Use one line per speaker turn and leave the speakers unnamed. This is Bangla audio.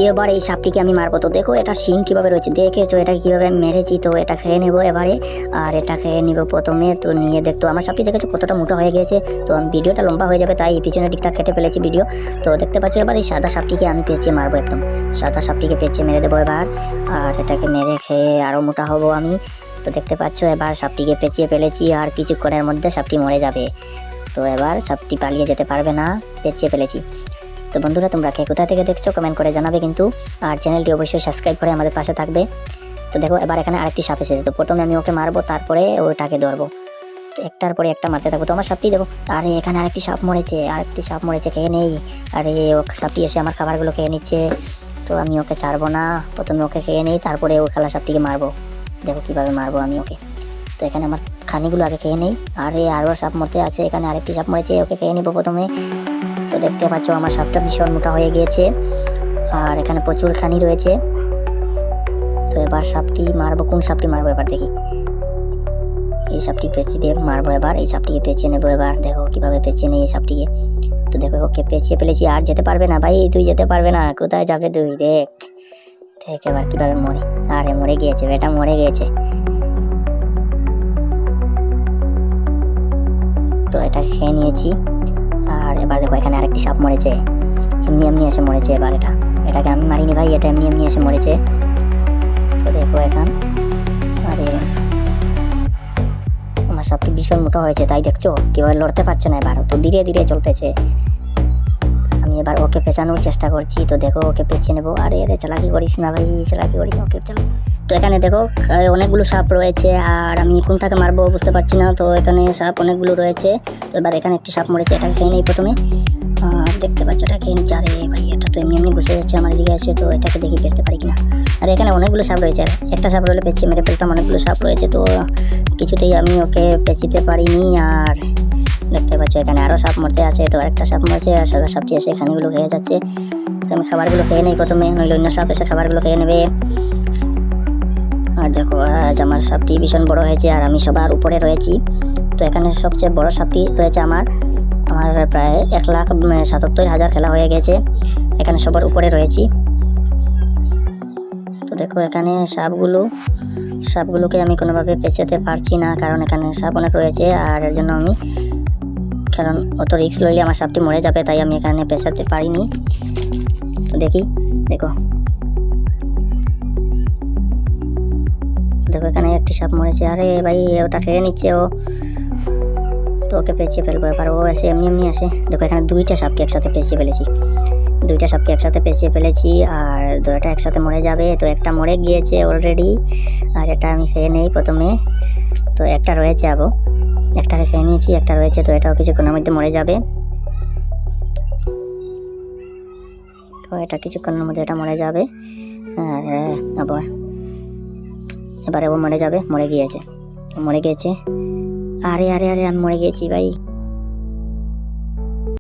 এবার এই সাপটিকে আমি মারবো। তো দেখো এটা শিং কীভাবে রয়েছে, দেখেছো এটা কীভাবে আমি মেরেছি। তো এটা খেয়ে নেবো এবারে, আর এটা খেয়ে নিব প্রথমে। তো নিয়ে দেখতো আমার সাপটি দেখেছো কতটা মোটা হয়ে গিয়েছে। তো আমি ভিডিওটা লম্বা হয়ে যাবে তাই পিছনের দিকটা কেটে ফেলেছি ভিডিও। তো দেখতে পাচ্ছ এবার এই সাদা সাপটিকে আমি পেঁচিয়ে মারবো, একদম সাদা সাপটিকে পেঁচিয়ে মেরে দেবো এবার। আর এটাকে মেরে খেয়ে আরও মোটা হবো আমি। তো দেখতে পাচ্ছ এবার সাপটিকে পেঁচিয়ে ফেলেছি, আর কিছুক্ষণের মধ্যে সাপটি মরে যাবে। তো এবার সাপটি পালিয়ে যেতে পারবে না, পেঁচিয়ে ফেলেছি। তো বন্ধুরা তোমরা কে কোথা থেকে দেখছো কমেন্ট করে জানাবে কিন্তু, আর চ্যানেলটি অবশ্যই সাবস্ক্রাইব করে আমাদের পাশে থাকবে। তো দেখো এবার এখানে আরেকটি সাপ এসেছে। তো প্রথমে আমি ওকে মারবো, তারপরে ওটাকে ধরবো। তো একটার পরে একটা মারতে থাকবো। তো আমার সাপটি দেখো, আরে এখানে আরেকটি সাপ মরেছে, খেয়ে নেই। আরে ও সাপটি এসে আমার খাবারগুলো খেয়ে নিচ্ছে। তো আমি ওকে ছাড়বো না, প্রথমে ওকে খেয়ে নেই, তারপরে ও খালা সাপটিকে মারবো। দেখো কীভাবে মারবো আমি ওকে। তো এখানে আমার খানিগুলো আগে খেয়ে নেই। আরে আরও সাপ মরতে আছে, এখানে আরেকটি সাপ মরেছে, ওকে খেয়ে নিবো প্রথমে। তো দেখতে পাচ্ছ আমার সাপটা ভীষণ মোটা হয়ে গিয়েছে, আর এখানে প্রচুর খানি রয়েছে। তো এবার সাপটি মারবো, কোন সাপটি মারবো এবার দেখি। এই সাপটি পেঁচিয়ে দিয়ে মারবো এবার, এই সাপটিকে পেঁচিয়ে নেবো এবার। দেখো কীভাবে পেঁচিয়ে নেই এই সাপটিকে। তো দেখো ওকে পেঁচিয়ে ফেলেছি, আর যেতে পারবে না ভাই, তুই যেতে পারবে না, কোথায় যাবে তুই, দেখ দেখ এবার কীভাবে মরে। আরে মরে গিয়েছে, বেটা মরে গিয়েছে। তো এটা খেয়ে নিয়েছি, আর এবার দেখো এখানে আরেকটি সাপ মরেছে, এমনি এমনি এসে মরেছে। এবার এটাকে আমি মারিনি ভাই, এটা এমনি এমনি এসে মরেছে। তো দেখো এখন, আরে আমার সাপটি ভীষণ মোটা হয়েছে, তাই দেখছো কীভাবে লড়তে পারছে না এবার, তো ধীরে ধীরে চলতেছে। আমি এবার ওকে পেঁচানোর চেষ্টা করছি। তো দেখো ওকে পেঁচিয়ে নেবো। আরে আরে চালাকি করিস না ভাই, চালাকি করিস না, ওকে চলো। তো এখানে দেখো অনেকগুলো সাপ রয়েছে, আর আমি কোনটাকে মারবো বুঝতে পারছি না। তো এখানে সাপ অনেকগুলো রয়েছে। তো এবার এখানে একটি সাপ মরেছে, এটাকে খেয়ে নেই প্রথমে। দেখতে পাচ্ছ এটা খেয়ে নিচ্ছে। আরে ভাই এটা তো এমনি এমনি ঘুষে যাচ্ছে আমার দিকে এসে। তো এটাকে দেখি পেতে পারি কিনা। আর এখানে অনেকগুলো সাপ রয়েছে, একটা সাপ রইলে পেঁচিয়ে মেরে ফেলতাম, অনেকগুলো সাপ রয়েছে। তো কিছুতেই আমি ওকে পেঁচিতে পারিনি। আর দেখতে পাচ্ছ এখানে আরও সাপ মরতে আছে। তো একটা সাপ মরছে, আর সাদা সাপটি এসে খানিগুলো খেয়ে যাচ্ছে। তো আমি খাবারগুলো খেয়ে নেই প্রথমে, নইলে অন্য সাপ এসে খাবারগুলো খেয়ে নেবে। আর দেখো আজ আমার সাপটি ভীষণ বড় হয়েছে, আর আমি সবার উপরে রয়েছি। তো এখানে সবচেয়ে বড় সাপটি রয়েছে আমার প্রায় 1,77,000 খেলা হয়ে গেছে, এখানে সবার উপরে রয়েছি। তো দেখো এখানে সাপগুলোকে আমি কোনোভাবে পেঁচাতে পারছি না, কারণ এখানে সাপ অনেক রয়েছে। আর এর জন্য আমি, কারণ অত রিস্ক লইলে আমার সাপটি মরে যাবে, তাই আমি এখানে পেঁচাতে পারিনি। তো দেখো এখানে একটি সাপ মরেছে। আরে ভাই ওটা খেয়ে নিচ্ছে ও, তো ওকে পেঁচিয়ে ফেলবো এবার। ও এসে এমনি এমনি আসে। দেখো এখানে দুইটা সাপকে একসাথে পেঁচিয়ে ফেলেছি, আর দুটো একসাথে মরে যাবে। তো একটা মরে গিয়েছে অলরেডি, আর এটা আমি খেয়ে নেই প্রথমে। তো একটা রয়েছে, একটাকে খেয়ে নিয়েছি, একটা রয়েছে। তো এটাও কিছুক্ষণের মধ্যে মরে যাবে। তো এটা কিছুক্ষণের মধ্যে এটা মরে যাবে, আর এবারে ও মরে যাবে। মরে গিয়েছে। আরে আরে আরে আমি মরে গিয়েছি ভাই।